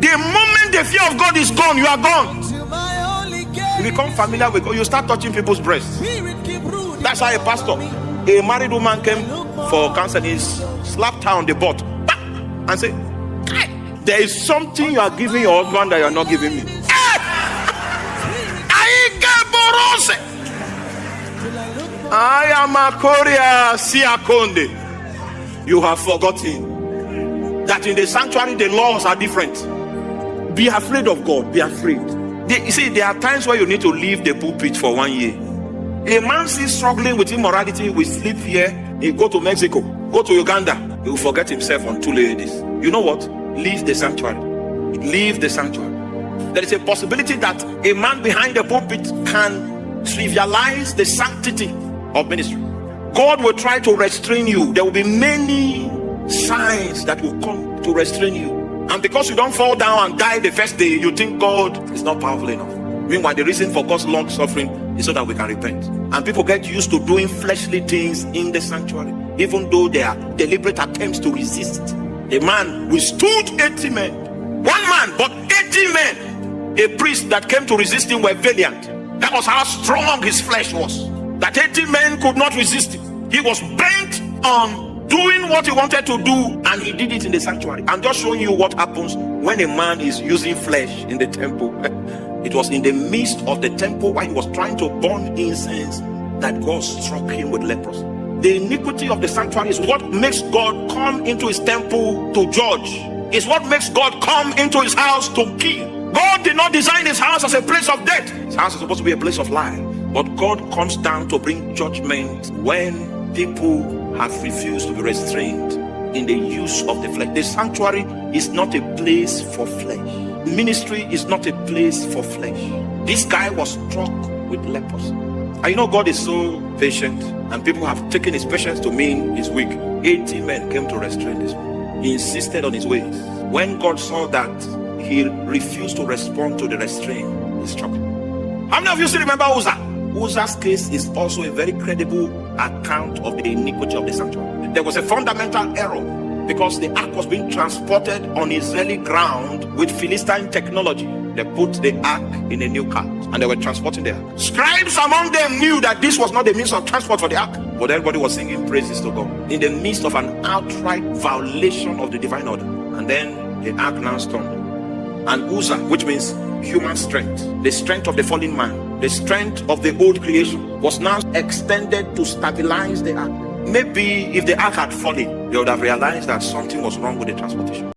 The moment the fear of God is gone, you are gone. You become familiar with God. You start touching people's breasts. That's how a pastor, a married woman came for counseling. He slapped her on the butt and said, there is something you are giving your husband that you are not giving me. I am a Korea Siakonde. You have forgotten that in the sanctuary the laws are different. Be afraid of God. Be afraid. You see, there are times where you need to leave the pulpit for 1 year. A man still struggling with immorality will sleep here. He go to Mexico, go to Uganda. He will forget himself on 2 ladies. You know what? Leave the sanctuary. Leave the sanctuary. There is a possibility that a man behind the pulpit can trivialize the sanctity of ministry. God will try to restrain you. There will be many signs that will come to restrain you. And because you don't fall down and die the first day, you think God is not powerful enough. Meanwhile, the reason for God's long suffering is so that we can repent. And people get used to doing fleshly things in the sanctuary, even though they are deliberate attempts to resist. A man withstood 80 men. One man, but 80 men. A priest that came to resist him were valiant. That was how strong his flesh was. That 80 men could not resist him. He was bent on doing what he wanted to do, and he did it in the sanctuary. I'm just showing you what happens when a man is using flesh in the temple. It was in the midst of the temple while he was trying to burn incense that God struck him with leprosy. The iniquity of the sanctuary is what makes God come into his temple to judge. It's what makes God come into his house to kill. God did not design his house as a place of death. His house is supposed to be a place of life. But God comes down to bring judgment when people have refused to be restrained in the use of the flesh. The sanctuary is not a place for flesh. Ministry is not a place for flesh. This guy was struck with leprosy. And you know, God is so patient, and people have taken his patience to mean he's weak. 80 men came to restrain this man. He insisted on his ways. When God saw that he refused to respond to the restraint, he struck him. How many of you still remember Uzzah? Uzzah's case is also a very credible account of the iniquity of the sanctuary. There was a fundamental error because the ark was being transported on Israeli ground with Philistine technology. They put the ark in a new cart and they were transporting the ark. Scribes among them knew that this was not the means of transport for the ark, but everybody was singing praises to God in the midst of an outright violation of the divine order. And then the ark now stormed. And Uzzah, which means human strength, the strength of the fallen man, the strength of the old creation, was now extended to stabilize the ark. Maybe if the ark had fallen, they would have realized that something was wrong with the transportation.